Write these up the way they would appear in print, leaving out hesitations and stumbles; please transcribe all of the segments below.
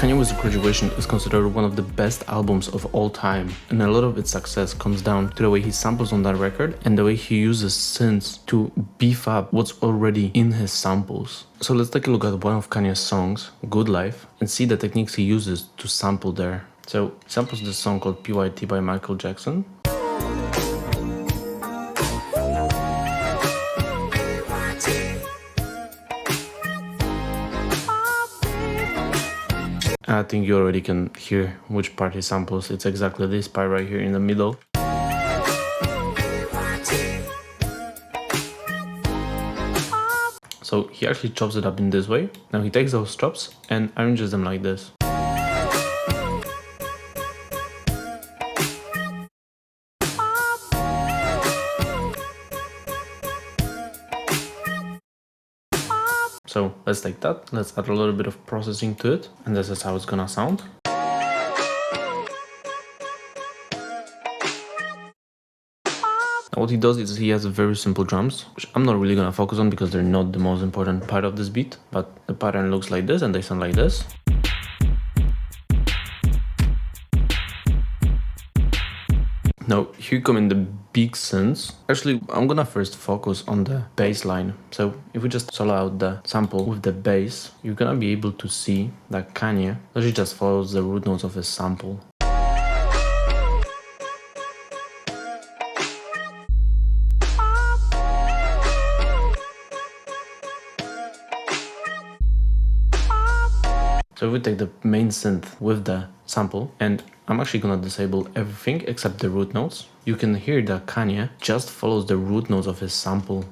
Kanye West's Graduation is considered one of the best albums of all time, and a lot of its success comes down to the way he samples on that record and the way he uses synths to beef up what's already in his samples. So let's take a look at one of Kanye's songs, Good Life, and see the techniques he uses to sample there. So he samples this song called PYT by Michael Jackson. I think you already can hear which part he samples. It's exactly this part right here in the middle. So he actually chops it up in this way. Now he takes those chops and arranges them like this. So let's take that, let's add a little bit of processing to it, and this is how it's gonna sound. Now what he does is he has very simple drums, which I'm not really gonna focus on because they're not the most important part of this beat, but the pattern looks like this and they sound like this. Now, here come in the big synths. Actually, I'm gonna first focus on the bass line. So if we just solo out the sample with the bass, you're gonna be able to see that Kanye actually just follows the root notes of his sample. So if we take the main synth with the sample, and I'm actually gonna disable everything except the root notes, you can hear that Kanye just follows the root notes of his sample.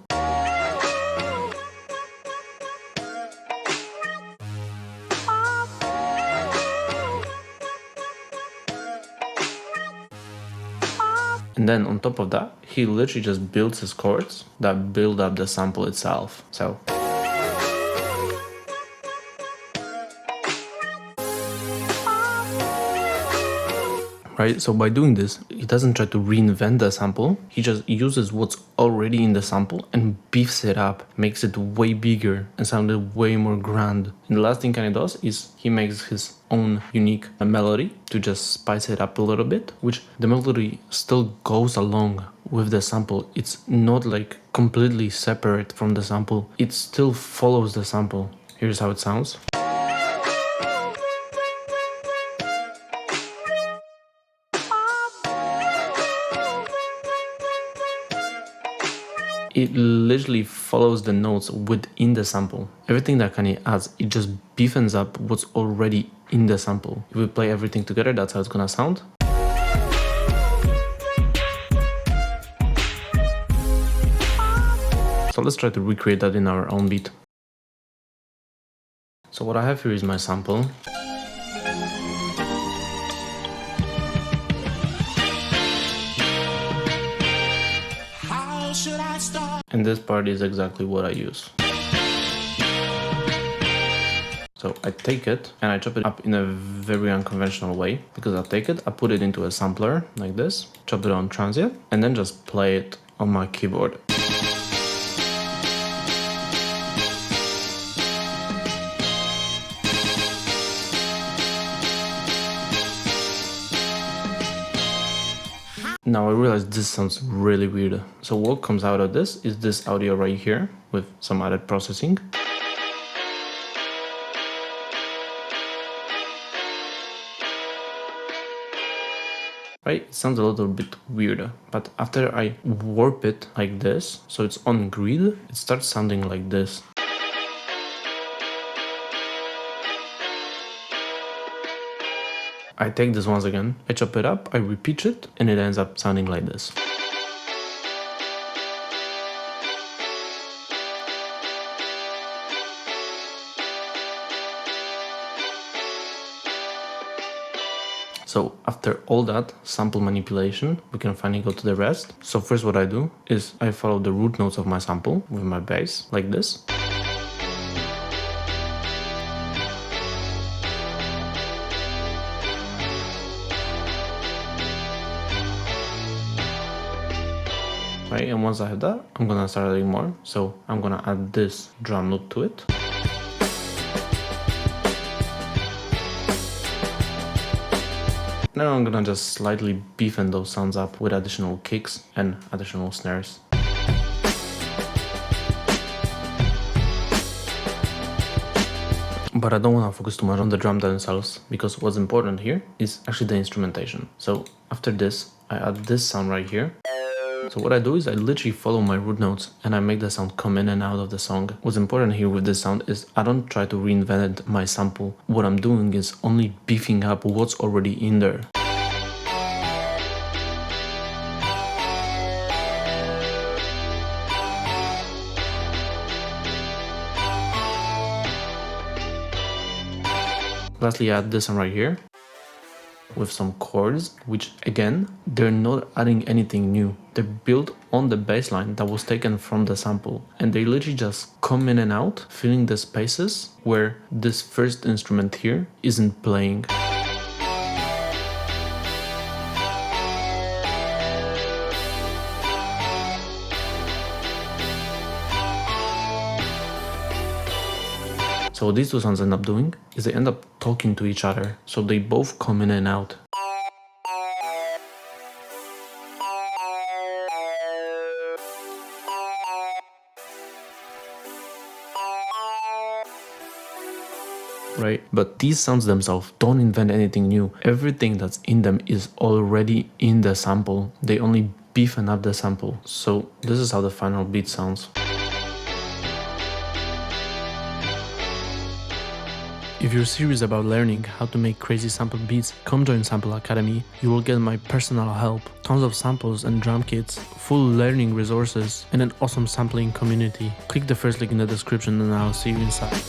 And then on top of that, he literally just builds his chords that build up the sample itself. So right, so by doing this, he doesn't try to reinvent the sample, he just uses what's already in the sample and beefs it up, makes it way bigger and sounded way more grand. And the last thing Kanye does is he makes his own unique melody to just spice it up a little bit, which the melody still goes along with the sample. It's not like completely separate from the sample, it still follows the sample. Here's how it sounds. It literally follows the notes within the sample. Everything that Kanye adds, it just beefens up what's already in the sample. If we play everything together, that's how it's gonna sound. So let's try to recreate that in our own beat. So what I have here is my sample. And this part is exactly what I use. So I take it and I chop it up in a very unconventional way, because I take it, I put it into a sampler like this, chop it on transient, and then just play it on my keyboard. Now I realize this sounds really weird. So what comes out of this is this audio right here with some added processing. Right? It sounds a little bit weird, but after I warp it like this, so it's on grid, it starts sounding like this. I take this once again, I chop it up, I repeat it, and it ends up sounding like this. So after all that sample manipulation, we can finally go to the rest. So first what I do is I follow the root notes of my sample with my bass, like this. Right, and once I have that, I'm gonna start adding more. So I'm gonna add this drum loop to it. Now I'm gonna just slightly beefen those sounds up with additional kicks and additional snares. But I don't want to focus too much on the drum themselves, because what's important here is actually the instrumentation. So after this, I add this sound right here. So what I do is I literally follow my root notes and I make the sound come in and out of the song. What's important here with this sound is I don't try to reinvent my sample. What I'm doing is only beefing up what's already in there. Lastly, I add this one right here with some chords, which again, they're not adding anything new. They're built on the bass line that was taken from the sample, and they literally just come in and out, filling the spaces where this first instrument here isn't playing. So what these two sounds end up doing is they end up talking to each other, so they both come in and out. Right? But these sounds themselves don't invent anything new. Everything that's in them is already in the sample. They only beefen up the sample. So this is how the final beat sounds. If you're serious about learning how to make crazy sample beats, come join Sample Academy. You will get my personal help, tons of samples and drum kits, full learning resources, and an awesome sampling community. Click the first link in the description and I'll see you inside.